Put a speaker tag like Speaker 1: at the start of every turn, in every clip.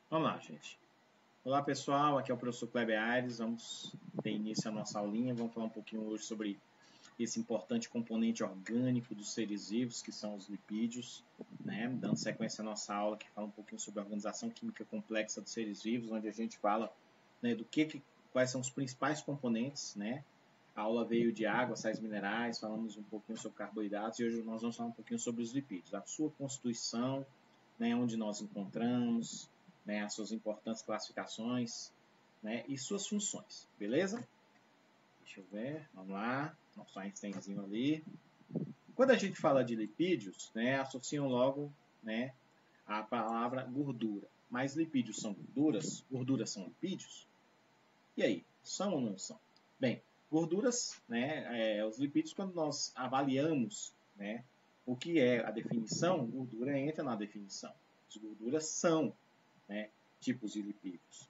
Speaker 1: Vamos lá, gente. Olá, pessoal. Aqui é o professor Kleber Aires. Vamos ter início à nossa aulinha. Vamos falar um pouquinho hoje sobre esse importante componente orgânico dos seres vivos, que são os lipídios, né? Dando sequência à nossa aula, que fala um pouquinho sobre a organização química complexa dos seres vivos, onde a gente fala, né, quais são os principais componentes, né? A aula veio de água, sais minerais, falamos um pouquinho sobre carboidratos e hoje nós vamos falar um pouquinho sobre os lipídios, a sua constituição, né, onde nós encontramos, né, as suas importantes classificações, né, e suas funções, beleza? Deixa eu ver, vamos lá, nosso Einsteinzinho ali. Quando a gente fala de lipídios, né, associam logo, né, a palavra gordura. Mas lipídios são gorduras? Gorduras são lipídios? E aí, são ou não são? Bem, gorduras, né, os lipídios, quando nós avaliamos, né, o que é a definição, gordura entra na definição. As gorduras são, né, tipos de lipídios.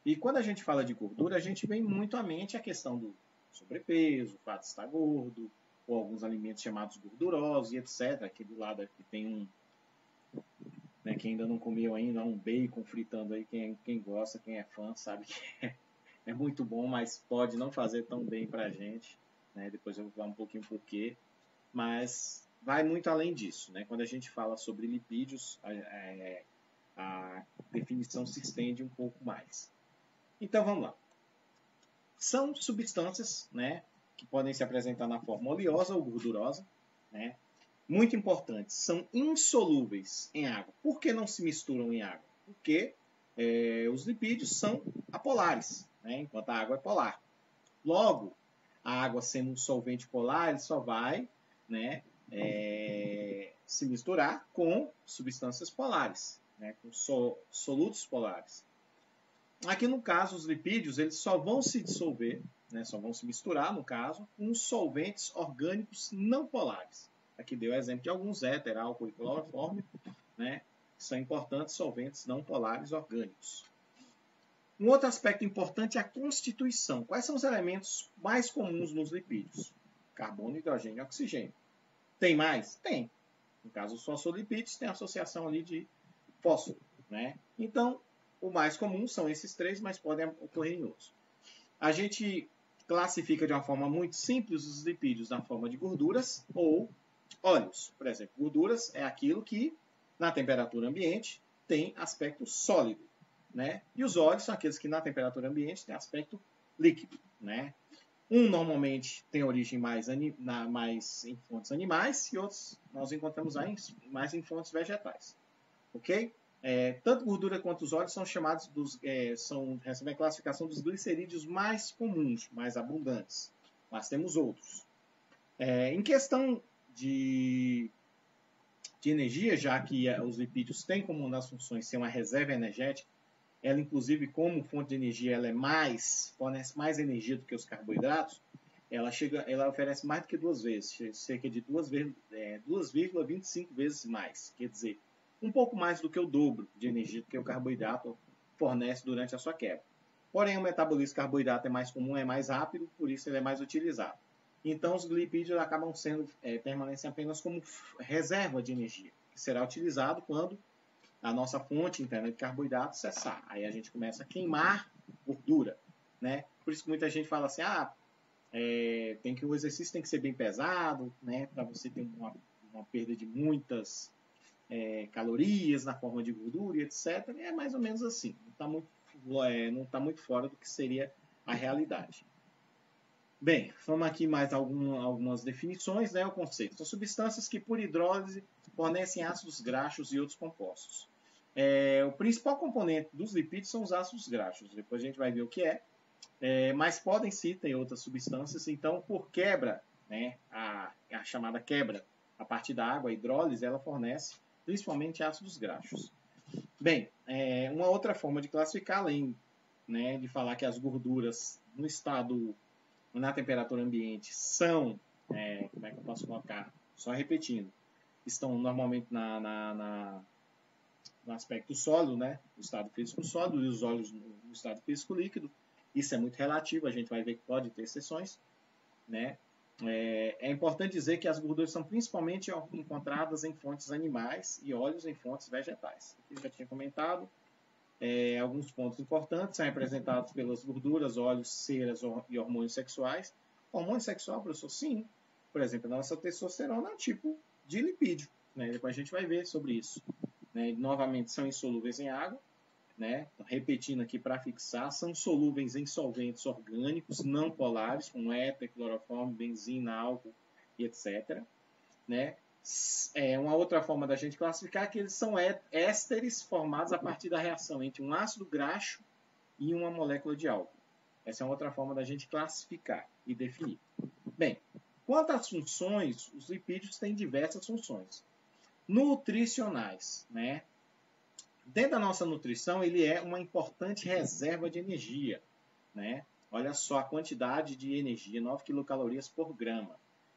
Speaker 1: E quando a gente fala de gordura, a gente vem muito à mente a questão do sobrepeso, o fato de estar gordo, ou alguns alimentos chamados gordurosos e etc. Aqui do lado aqui tem um, né, quem ainda não comeu ainda, um bacon fritando aí, quem gosta, quem é fã, sabe que é muito bom, mas pode não fazer tão bem para a gente, né? Depois eu vou falar um pouquinho por quê, mas vai muito além disso, né? Quando a gente fala sobre lipídios, a definição se estende um pouco mais. Então vamos lá. São substâncias, né, que podem se apresentar na forma oleosa ou gordurosa, né? Muito importantes, são insolúveis em água. Por que não se misturam em água? Porque os lipídios são apolares, né, enquanto a água é polar. Logo, a água sendo um solvente polar, ele só vai, né, se misturar com substâncias polares, né, com solutos polares. Aqui no caso, os lipídios eles só vão se dissolver, né, só vão se misturar, no caso, com solventes orgânicos não polares. Aqui deu exemplo de alguns éter, álcool e cloroforme, né, que são importantes solventes não polares orgânicos. Um outro aspecto importante é a constituição. Quais são os elementos mais comuns nos lipídios? Carbono, hidrogênio e oxigênio. Tem mais? Tem. No caso, os fosfolipídios têm associação ali de fósforo, né? Então, o mais comum são esses três, mas podem ocorrer em outros. A gente classifica de uma forma muito simples os lipídios na forma de gorduras ou óleos. Por exemplo, gorduras é aquilo que, na temperatura ambiente, tem aspecto sólido, né? E os óleos são aqueles que, na temperatura ambiente, têm aspecto líquido, né? Um normalmente tem origem mais em fontes animais e outros nós encontramos mais em fontes vegetais, ok? Tanto gordura quanto os óleos são chamados recebem a classificação dos glicerídeos mais comuns, mais abundantes, mas temos outros. Em questão de energia, já que os lipídios têm como uma das funções ser uma reserva energética, ela inclusive como fonte de energia ela fornece mais energia do que os carboidratos, ela oferece mais do que duas vezes, cerca de 2,25 vezes mais, quer dizer, um pouco mais do que o dobro de energia que o carboidrato fornece durante a sua quebra. Porém, o metabolismo do carboidrato é mais comum, é mais rápido, por isso ele é mais utilizado. Então, os lipídios acabam permanecem apenas como reserva de energia, que será utilizado quando a nossa fonte interna de carboidrato cessar. Aí a gente começa a queimar gordura, né? Por isso que muita gente fala assim, o exercício tem que ser bem pesado, né? Para você ter uma perda de muitas calorias na forma de gordura e etc. É mais ou menos assim. Não está muito fora do que seria a realidade. Bem, vamos aqui mais algumas definições, né? O conceito. São substâncias que, por hidrólise, fornecem ácidos graxos e outros compostos. O principal componente dos lipídios são os ácidos graxos. Depois a gente vai ver o que é. Mas podem sim ter outras substâncias. Então, por quebra, né, a chamada quebra a partir da água, a hidrólise, ela fornece principalmente ácidos graxos. Bem, uma outra forma de classificar, além, né, de falar que as gorduras no estado, na temperatura ambiente, são, como é que eu posso colocar? Só repetindo, estão normalmente no aspecto sólido, né, no estado físico sólido, e os óleos no estado físico líquido. Isso é muito relativo, a gente vai ver que pode ter exceções, né? É importante dizer que as gorduras são principalmente encontradas em fontes animais e óleos em fontes vegetais. Aqui eu já tinha comentado. Alguns pontos importantes são representados pelas gorduras, óleos, ceras e hormônios sexuais. Hormônio sexual, professor? Sim. Por exemplo, a nossa testosterona é um tipo de lipídio, né? Depois a gente vai ver sobre isso. Né? Novamente, são insolúveis em água. Né? Então, repetindo aqui para fixar, são solúveis em solventes orgânicos não polares, como éter, cloroformo, benzina, álcool e etc. Né? Uma outra forma da gente classificar é que eles são ésteres formados a partir da reação entre um ácido graxo e uma molécula de álcool. Essa é uma outra forma da gente classificar e definir. Bem, quanto às funções, os lipídios têm diversas funções. Nutricionais, né? Dentro da nossa nutrição, ele é uma importante reserva de energia, né? Olha só a quantidade de energia, 9 quilocalorias por grama.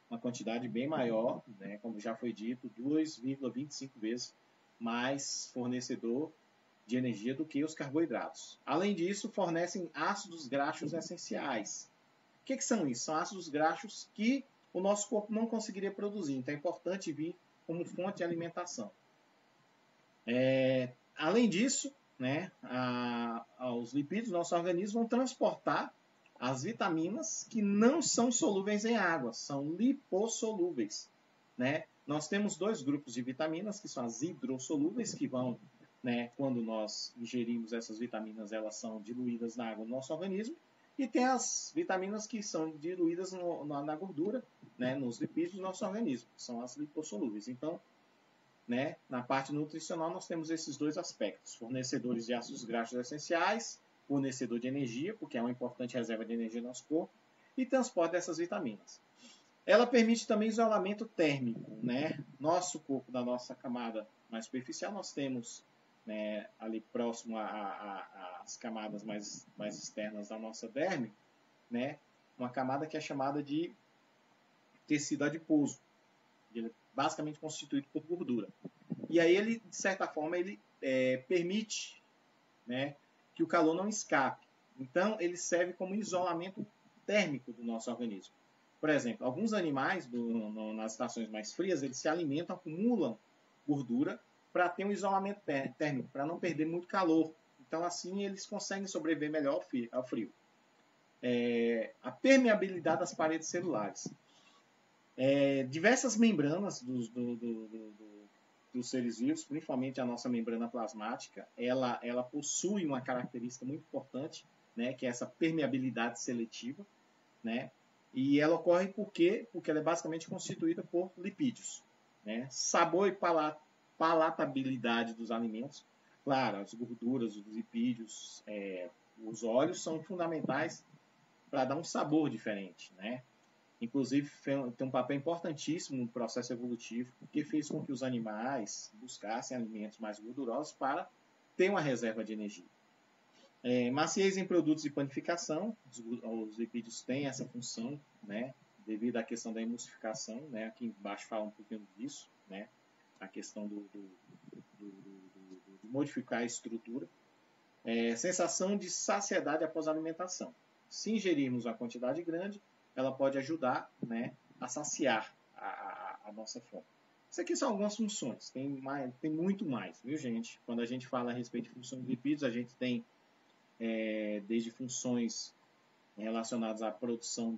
Speaker 1: Uma quantidade bem maior, né? Como já foi dito, 2,25 vezes mais fornecedor de energia do que os carboidratos. Além disso, fornecem ácidos graxos essenciais. O que são isso? São ácidos graxos que o nosso corpo não conseguiria produzir. Então é importante vir como fonte de alimentação. Além disso, né, os lipídios do nosso organismo vão transportar as vitaminas que não são solúveis em água, são lipossolúveis. Né? Nós temos dois grupos de vitaminas, que são as hidrossolúveis, que vão, né, quando nós ingerimos essas vitaminas, elas são diluídas na água do nosso organismo, e tem as vitaminas que são diluídas na gordura, né, nos lipídios do nosso organismo, que são as lipossolúveis. Então, né, na parte nutricional, nós temos esses dois aspectos: fornecedores de ácidos graxos essenciais, fornecedor de energia, porque é uma importante reserva de energia no nosso corpo, e transporte dessas vitaminas. Ela permite também isolamento térmico. Né? Nosso corpo, da nossa camada mais superficial, nós temos, né, ali próximo às camadas mais externas da nossa derme, né, uma camada que é chamada de tecido adiposo. Ele é basicamente constituído por gordura. E aí ele, de certa forma, ele permite, né, que o calor não escape. Então, ele serve como isolamento térmico do nosso organismo. Por exemplo, alguns animais, nas estações mais frias, eles se alimentam, acumulam gordura para ter um isolamento térmico, para não perder muito calor. Então, assim, eles conseguem sobreviver melhor ao frio. A permeabilidade das paredes celulares. Diversas membranas dos seres vivos, principalmente a nossa membrana plasmática, ela possui uma característica muito importante, né, que é essa permeabilidade seletiva, né, e ela ocorre porque ela é basicamente constituída por lipídios. Né, sabor e palatabilidade dos alimentos, claro, as gorduras, os lipídios, os óleos são fundamentais para dar um sabor diferente, né? Inclusive, tem um papel importantíssimo no processo evolutivo, porque fez com que os animais buscassem alimentos mais gordurosos para ter uma reserva de energia. Maciez em produtos de panificação, os lipídios têm essa função, né, devido à questão da emulsificação, né, aqui embaixo fala um pouquinho disso, né, a questão de modificar a estrutura. Sensação de saciedade após a alimentação. Se ingerirmos uma quantidade grande, ela pode ajudar, né, a saciar a nossa fome. Isso aqui são algumas funções, tem muito mais, viu, gente? Quando a gente fala a respeito de funções de lipídios, a gente tem desde funções relacionadas à produção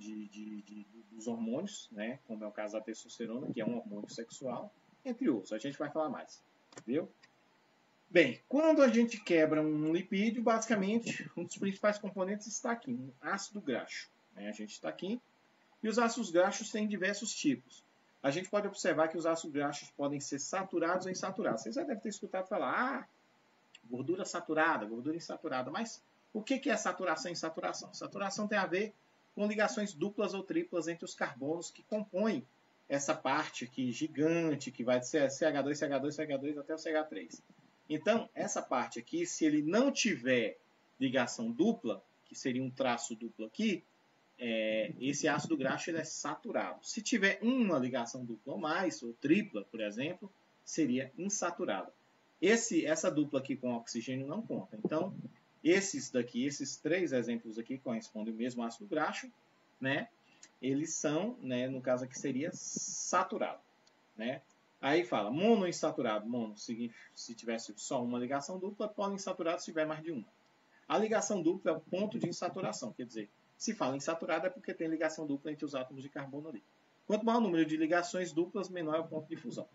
Speaker 1: dos hormônios, né, como é o caso da testosterona, que é um hormônio sexual, entre outros. A gente vai falar mais, viu? Bem, quando a gente quebra um lipídio, basicamente, um dos principais componentes está aqui, um ácido graxo. A gente está aqui. E os ácidos graxos têm diversos tipos. A gente pode observar que os ácidos graxos podem ser saturados ou insaturados. Vocês já devem ter escutado falar, gordura saturada, gordura insaturada. Mas o que é saturação e insaturação? Saturação tem a ver com ligações duplas ou triplas entre os carbonos que compõem essa parte aqui gigante, que vai de CH2, CH2, CH2 até o CH3. Então, essa parte aqui, se ele não tiver ligação dupla, que seria um traço duplo aqui, esse ácido graxo ele é saturado. Se tiver uma ligação dupla ou mais, ou tripla, por exemplo, seria insaturado. Essa dupla aqui com oxigênio não conta. Então, esses três exemplos aqui correspondem ao mesmo ácido graxo, né? Eles são, né, no caso aqui seria saturado, né? Aí fala monoinsaturado. Mono se tivesse só uma ligação dupla, poliinsaturado se tiver mais de uma. A ligação dupla é o ponto de insaturação, quer dizer, se fala insaturado é porque tem ligação dupla entre os átomos de carbono ali. Quanto maior o número de ligações duplas, menor é o ponto de fusão.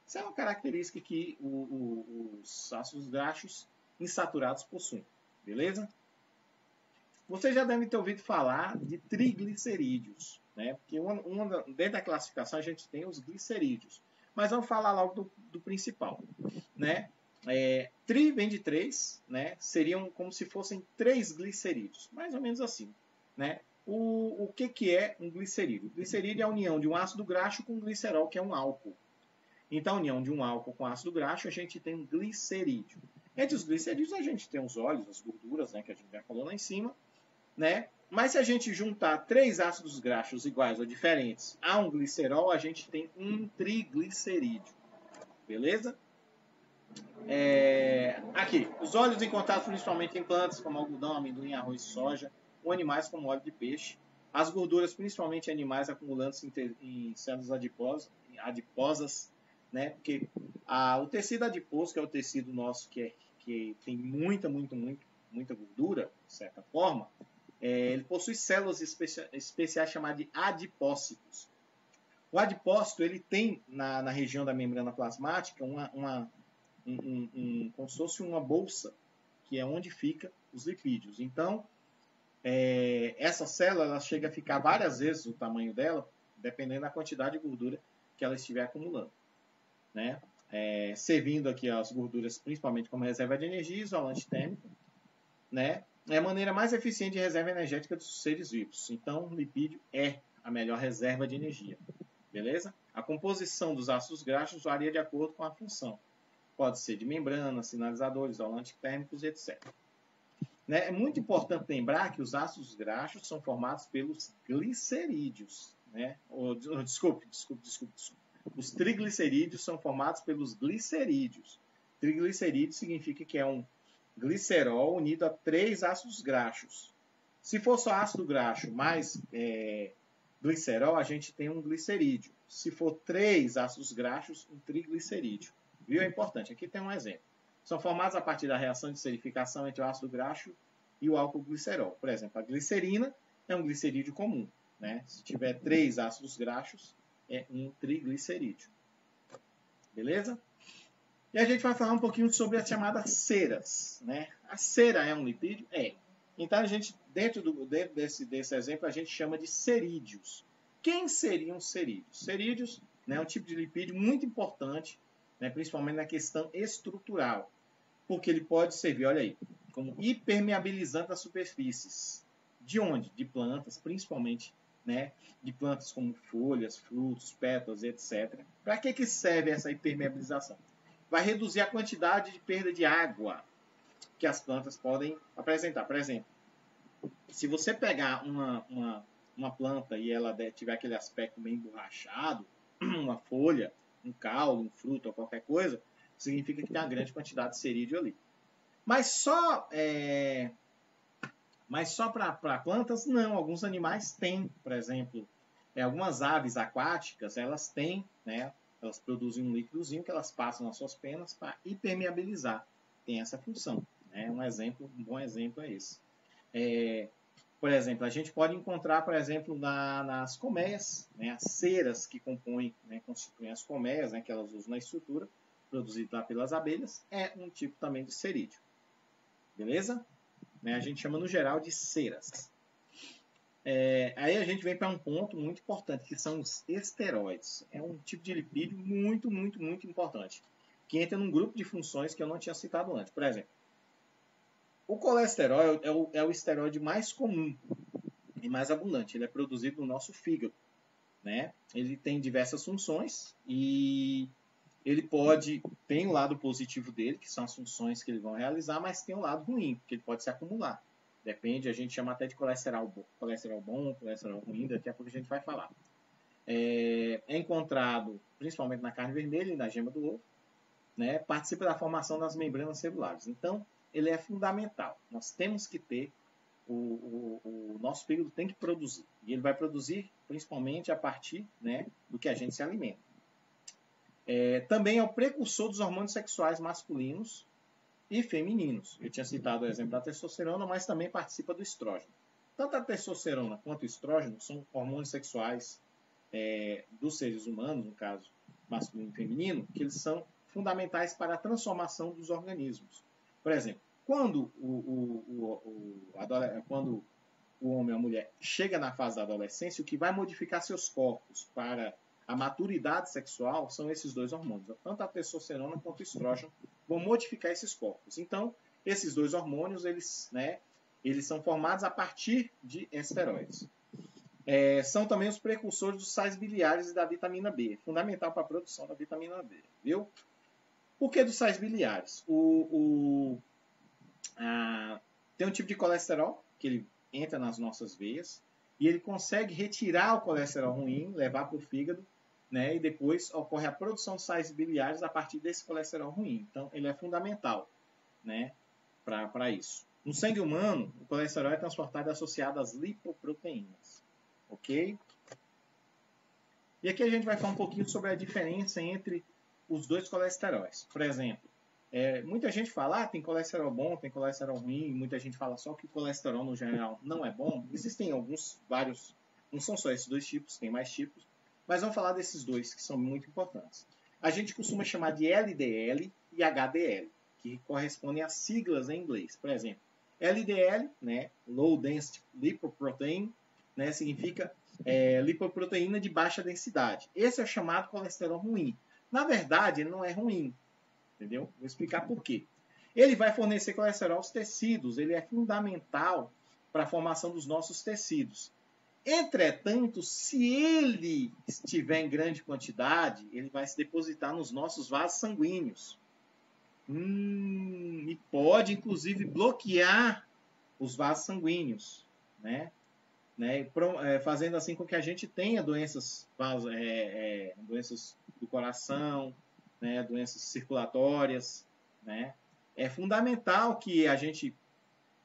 Speaker 1: Isso é uma característica que os ácidos graxos insaturados possuem, beleza? Vocês já devem ter ouvido falar de triglicerídeos, né? Porque dentro da classificação a gente tem os glicerídeos. Mas vamos falar logo do principal, né? Tri vem de 3, né? Seriam como se fossem 3 glicerídeos, mais ou menos assim, né? O que é um glicerídeo? O glicerídeo é a união de um ácido graxo com um glicerol, que é um álcool. Então, a união de um álcool com ácido graxo, a gente tem um glicerídeo. Entre os glicerídeos, a gente tem os óleos, as gorduras, né, que a gente já falou lá em cima, né? Mas se a gente juntar 3 ácidos graxos iguais ou diferentes a um glicerol, a gente tem um triglicerídeo. Beleza? Aqui, os óleos encontrados principalmente em plantas como algodão, amendoim, arroz e soja, ou animais como óleo de peixe. As gorduras, principalmente animais, acumulantes em células adiposas, né? Porque o tecido adiposo, que é o tecido nosso que tem muita gordura, de certa forma, ele possui células especiais chamadas de adipócitos. O adipócito ele tem na região da membrana plasmática como se fosse uma bolsa, que é onde fica os lipídios. Então, essa célula ela chega a ficar várias vezes o tamanho dela, dependendo da quantidade de gordura que ela estiver acumulando, né? Servindo aqui as gorduras principalmente como reserva de energia, isolante térmico, né? É a maneira mais eficiente de reserva energética dos seres vivos. Então, o lipídio é a melhor reserva de energia. Beleza? A composição dos ácidos graxos varia de acordo com a função. Pode ser de membrana, sinalizadores, isolantes térmicos, etc. É muito importante lembrar que os ácidos graxos são formados pelos glicerídeos. Né? Desculpe. Os triglicerídeos são formados pelos glicerídeos. Triglicerídeo significa que é um glicerol unido a 3 ácidos graxos. Se for só ácido graxo mais glicerol, a gente tem um glicerídeo. Se for 3 ácidos graxos, um triglicerídeo. Viu? É importante. Aqui tem um exemplo. São formados a partir da reação de esterificação entre o ácido graxo e o álcool glicerol. Por exemplo, a glicerina é um glicerídeo comum. Né? Se tiver 3 ácidos graxos, é um triglicerídeo. Beleza? E a gente vai falar um pouquinho sobre as chamadas ceras. Né? A cera é um lipídio? É. Então, a gente, dentro desse exemplo, a gente chama de cerídeos. Quem seriam cerídeos? Cerídeos, né, é um tipo de lipídio muito importante, né, principalmente na questão estrutural, porque ele pode servir, olha aí, como hipermeabilizante das superfícies. De onde? De plantas, principalmente, né, de plantas como folhas, frutos, pétalas, etc. Para que serve essa hipermeabilização? Vai reduzir a quantidade de perda de água que as plantas podem apresentar. Por exemplo, se você pegar uma planta e ela tiver aquele aspecto meio emborrachado, uma folha, um caule, um fruto ou qualquer coisa, significa que tem uma grande quantidade de cerídeo ali. Mas só para plantas, não. Alguns animais têm, por exemplo, algumas aves aquáticas, elas têm, né, elas produzem um líquidozinho que elas passam nas suas penas para hipermeabilizar. Tem essa função. Né? Um bom exemplo é esse. Por exemplo, a gente pode encontrar, por exemplo, nas colmeias, né, as ceras que compõem, né, constituem as colmeias, né, que elas usam na estrutura, produzida pelas abelhas, é um tipo também de cerídeo. Beleza? Né, a gente chama no geral de ceras. Aí a gente vem para um ponto muito importante, que são os esteroides. É um tipo de lipídio muito importante, que entra num grupo de funções que eu não tinha citado antes. Por exemplo, o colesterol é o esteroide mais comum e mais abundante. Ele é produzido no nosso fígado. Né? Ele tem diversas funções e ele tem o lado positivo dele, que são as funções que ele vai realizar, mas tem o lado ruim, porque ele pode se acumular. Depende, a gente chama até de colesterol bom, colesterol ruim, daqui a pouco a gente vai falar. É encontrado principalmente na carne vermelha e na gema do ovo, né? Participa da formação das membranas celulares. Então, ele é fundamental. Nós temos que ter, o nosso fígado tem que produzir. E ele vai produzir principalmente a partir, né, do que a gente se alimenta. Também é o precursor dos hormônios sexuais masculinos e femininos. Eu tinha citado o exemplo da testosterona, mas também participa do estrógeno. Tanto a testosterona quanto o estrógeno são hormônios sexuais dos seres humanos, no caso masculino e feminino, que eles são fundamentais para a transformação dos organismos. Por exemplo, quando quando o homem ou a mulher chega na fase da adolescência, o que vai modificar seus corpos para a maturidade sexual são esses dois hormônios. Tanto a testosterona quanto o estrógeno vão modificar esses corpos. Então, esses dois hormônios, eles são formados a partir de esteroides. São também os precursores dos sais biliares e da vitamina B. Fundamental para a produção da vitamina B. Viu? Por que dos sais biliares? Tem um tipo de colesterol que ele entra nas nossas veias e ele consegue retirar o colesterol ruim, levar para o fígado, né, e depois ocorre a produção de sais biliares a partir desse colesterol ruim. Então, ele é fundamental, né, para isso. No sangue humano, o colesterol é transportado e associado às lipoproteínas. Ok? E aqui a gente vai falar um pouquinho sobre a diferença entre os dois colesteróis. Por exemplo, muita gente fala, tem colesterol bom, tem colesterol ruim, muita gente fala só que o colesterol no geral não é bom. Existem vários, não são só esses dois tipos, tem mais tipos, mas vamos falar desses dois que são muito importantes. A gente costuma chamar de LDL e HDL, que correspondem às siglas em inglês. Por exemplo, LDL, né, Low Density Lipoprotein, né, significa lipoproteína de baixa densidade. Esse é o chamado colesterol ruim. Na verdade, ele não é ruim. Entendeu? Vou explicar por quê. Ele vai fornecer colesterol aos tecidos. Ele é fundamental para a formação dos nossos tecidos. Entretanto, se ele estiver em grande quantidade, ele vai se depositar nos nossos vasos sanguíneos. E pode, inclusive, bloquear os vasos sanguíneos, né? Fazendo assim com que a gente tenha doenças do coração, né? Doenças circulatórias. Né? É fundamental que a gente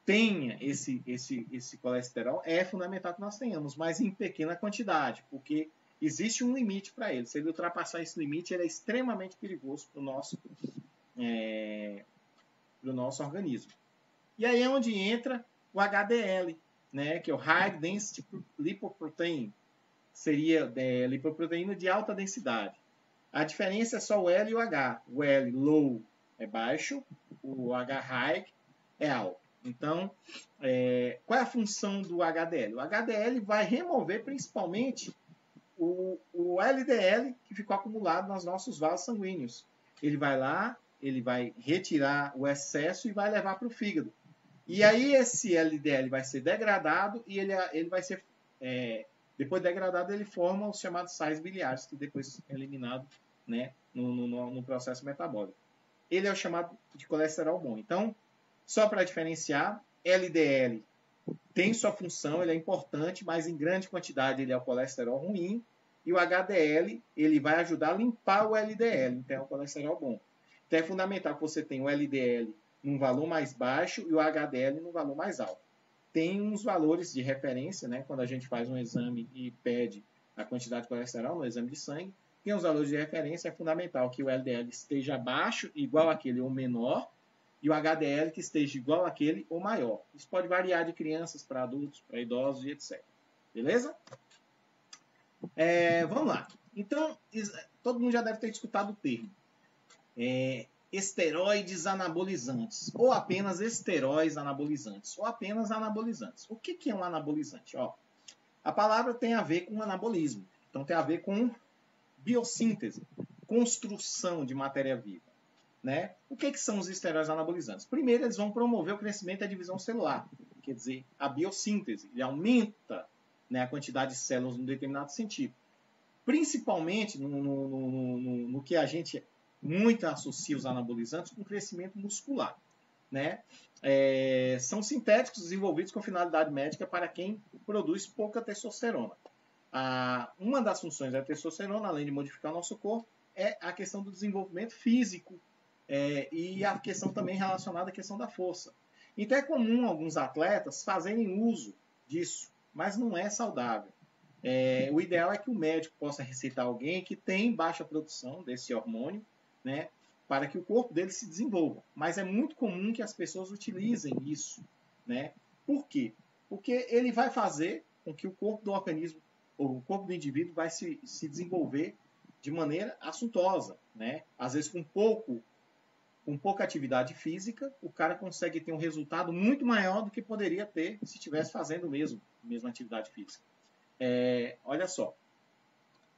Speaker 1: tenha esse colesterol, é fundamental que nós tenhamos, mas em pequena quantidade, porque existe um limite para ele. Se ele ultrapassar esse limite, ele é extremamente perigoso para o nosso organismo. E aí é onde entra o HDL, né, que é o High Density Lipoprotein, seria lipoproteína de alta densidade. A diferença é só o L e o H. O L, low, é baixo, o H, high, é alto. Então, qual é a função do HDL? O HDL vai remover principalmente o LDL que ficou acumulado nos nossos vasos sanguíneos. Ele vai lá, ele vai retirar o excesso e vai levar para o fígado. E aí esse LDL vai ser degradado e ele vai ser, depois de degradado, ele forma os chamados sais biliares, que depois é eliminado, né, no processo metabólico. Ele é o chamado de colesterol bom. Então, só para diferenciar, LDL tem sua função, ele é importante, mas em grande quantidade ele é o colesterol ruim, e o HDL ele vai ajudar a limpar o LDL, então é o colesterol bom. Então é fundamental que você tenha o LDL num valor mais baixo e o HDL num valor mais alto. Tem uns valores de referência, né, quando a gente faz um exame e pede a quantidade de colesterol no exame de sangue, tem os valores de referência, é fundamental que o LDL esteja abaixo, igual àquele ou menor, e o HDL que esteja igual àquele ou maior. Isso pode variar de crianças para adultos, para idosos e etc. Beleza? Vamos lá. Então, todo mundo já deve ter escutado o termo. Esteroides anabolizantes, ou apenas esteróides anabolizantes, ou apenas anabolizantes. O que é um anabolizante? A palavra tem a ver com anabolismo. Então, tem a ver com biossíntese, construção de matéria viva. Né? O que são os esteroides anabolizantes? Primeiro, eles vão promover o crescimento da divisão celular, quer dizer, a biossíntese. Ele aumenta, né, a quantidade de células num determinado sentido. Principalmente no que a gente muito associa os anabolizantes com crescimento muscular. Né? São sintéticos desenvolvidos com finalidade médica para quem produz pouca testosterona. Uma das funções da testosterona, além de modificar o nosso corpo, é a questão do desenvolvimento físico e a questão também relacionada à questão da força. Então é comum alguns atletas fazerem uso disso, mas não é saudável. O ideal é que o médico possa receitar alguém que tem baixa produção desse hormônio, né, para que o corpo dele se desenvolva. Mas é muito comum que as pessoas utilizem isso, né? Por quê? Porque ele vai fazer com que o corpo do organismo, ou o corpo do indivíduo, vai se desenvolver de maneira assuntosa, né? Às vezes com pouca atividade física, o cara consegue ter um resultado muito maior do que poderia ter se estivesse fazendo mesma atividade física. Olha só,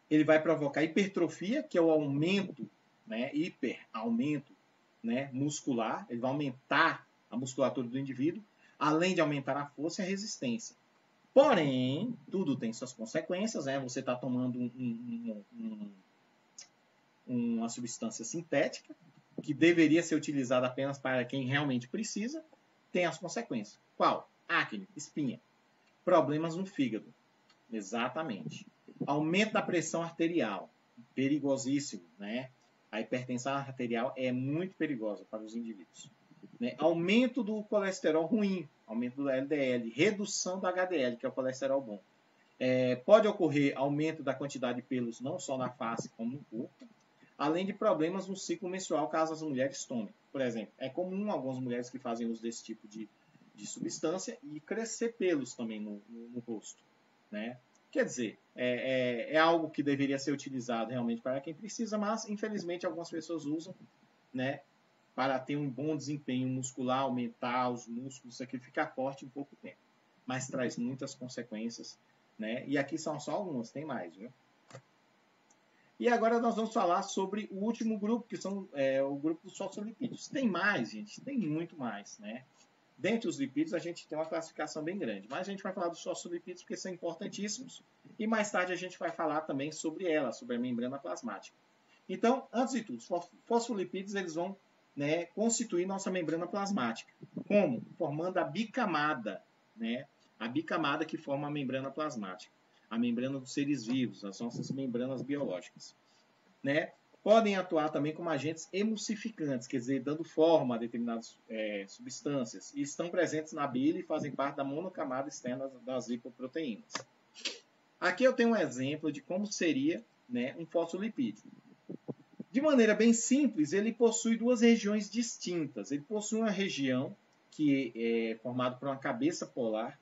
Speaker 1: ele vai provocar hipertrofia, que é o aumento, né, aumento, né, muscular. Ele vai aumentar a musculatura do indivíduo, além de aumentar a força e a resistência. Porém, tudo tem suas consequências, né? Você está tomando uma substância sintética, que deveria ser utilizada apenas para quem realmente precisa, tem as consequências. Qual? Acne, espinha, problemas no fígado. Exatamente. Aumento da pressão arterial, perigosíssimo, né? A hipertensão arterial é muito perigosa para os indivíduos. Né? Aumento do colesterol ruim, aumento do LDL, redução do HDL, que é o colesterol bom. Pode ocorrer aumento da quantidade de pelos, não só na face, como no corpo, além de problemas no ciclo menstrual, caso as mulheres tomem. Por exemplo, é comum algumas mulheres que fazem uso desse tipo de substância e crescer pelos também no rosto, né? Quer dizer, é algo que deveria ser utilizado realmente para quem precisa, mas infelizmente algumas pessoas usam, né, para ter um bom desempenho muscular, aumentar os músculos, sacrificar forte em pouco tempo. Mas traz muitas consequências, né? E aqui são só algumas, tem mais, viu? E agora nós vamos falar sobre o último grupo, que são o grupo dos fosfolipídios. Tem mais, gente, tem muito mais, né? Dentre os lipídios, a gente tem uma classificação bem grande. Mas a gente vai falar dos fosfolipídios porque são importantíssimos. E mais tarde a gente vai falar também sobre ela, sobre a membrana plasmática. Então, antes de tudo, os fosfolipídios eles vão, né, constituir nossa membrana plasmática. Como? Formando a bicamada, né? A bicamada que forma a membrana plasmática. A membrana dos seres vivos, as nossas membranas biológicas. Né? Podem atuar também como agentes emulsificantes, quer dizer, dando forma a determinadas substâncias, e estão presentes na bile e fazem parte da monocamada externa das lipoproteínas. Aqui eu tenho um exemplo de como seria, né, um fosfolipídio. De maneira bem simples, ele possui duas regiões distintas. Ele possui uma região que é formada por uma cabeça polar.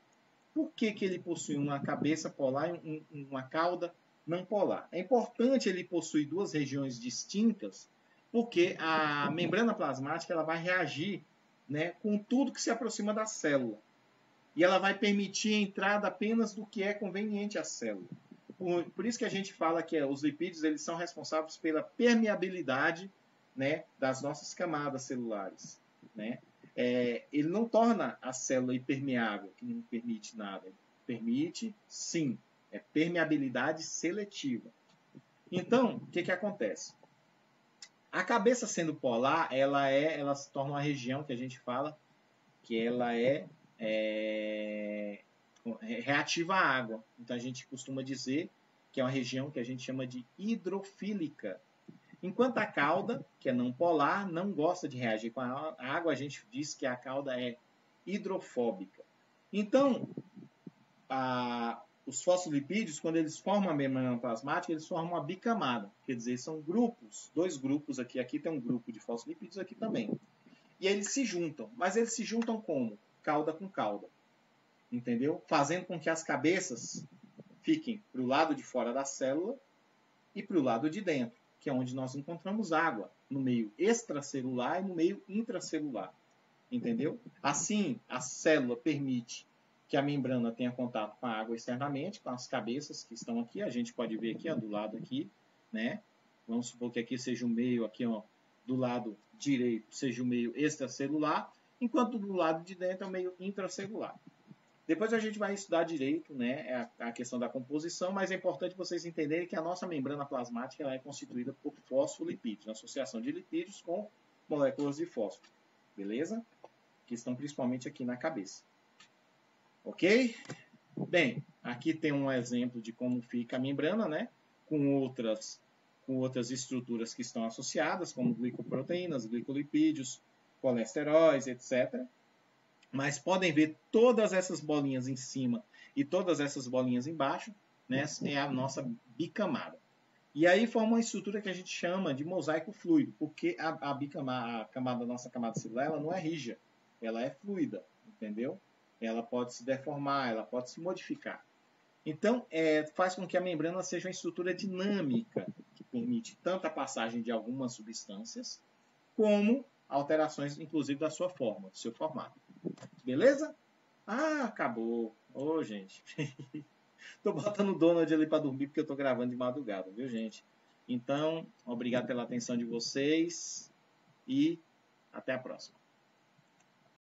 Speaker 1: Por que ele possui uma cabeça polar e uma cauda não polar? É importante ele possuir duas regiões distintas, porque a membrana plasmática ela vai reagir, né, com tudo que se aproxima da célula. E ela vai permitir a entrada apenas do que é conveniente à célula. Por isso que a gente fala que os lipídios eles são responsáveis pela permeabilidade, né, das nossas camadas celulares, né? Ele não torna a célula impermeável, que não permite nada. Ele permite, sim, permeabilidade seletiva. Então, o que acontece? A cabeça sendo polar, ela se torna uma região que a gente fala que ela é reativa à água. Então, a gente costuma dizer que é uma região que a gente chama de hidrofílica. Enquanto a cauda, que é não polar, não gosta de reagir com a água, a gente diz que a cauda é hidrofóbica. Então, os fosfolipídios, quando eles formam a membrana plasmática, eles formam uma bicamada. Quer dizer, são grupos, dois grupos aqui. Aqui tem um grupo de fosfolipídios, aqui também. E eles se juntam. Mas eles se juntam como? Cauda com cauda. Entendeu? Fazendo com que as cabeças fiquem para o lado de fora da célula e para o lado de dentro, que é onde nós encontramos água, no meio extracelular e no meio intracelular. Entendeu? Assim, a célula permite que a membrana tenha contato com a água externamente, com as cabeças que estão aqui. A gente pode ver aqui, ó, do lado aqui, né? Vamos supor que aqui seja o meio, aqui, ó, do lado direito, seja o meio extracelular, enquanto do lado de dentro é o meio intracelular. Depois a gente vai estudar direito, né, a questão da composição, mas é importante vocês entenderem que a nossa membrana plasmática ela é constituída por fosfolipídios, associação de lipídios com moléculas de fósforo, beleza? Que estão principalmente aqui na cabeça. Ok? Bem, aqui tem um exemplo de como fica a membrana, né, com outras estruturas que estão associadas, como glicoproteínas, glicolipídios, colesteróis, etc., mas podem ver todas essas bolinhas em cima e todas essas bolinhas embaixo, né, é a nossa bicamada. E aí forma uma estrutura que a gente chama de mosaico fluido, porque a nossa camada celular, ela não é rígida, ela é fluida, entendeu? Ela pode se deformar, ela pode se modificar. Então, faz com que a membrana seja uma estrutura dinâmica, que permite tanto a passagem de algumas substâncias, como alterações, inclusive, da sua forma, do seu formato. Beleza? Ah, acabou. Ô, gente. Tô botando o Donald ali para dormir, porque eu tô gravando de madrugada, viu, gente? Então, obrigado pela atenção de vocês e até a próxima.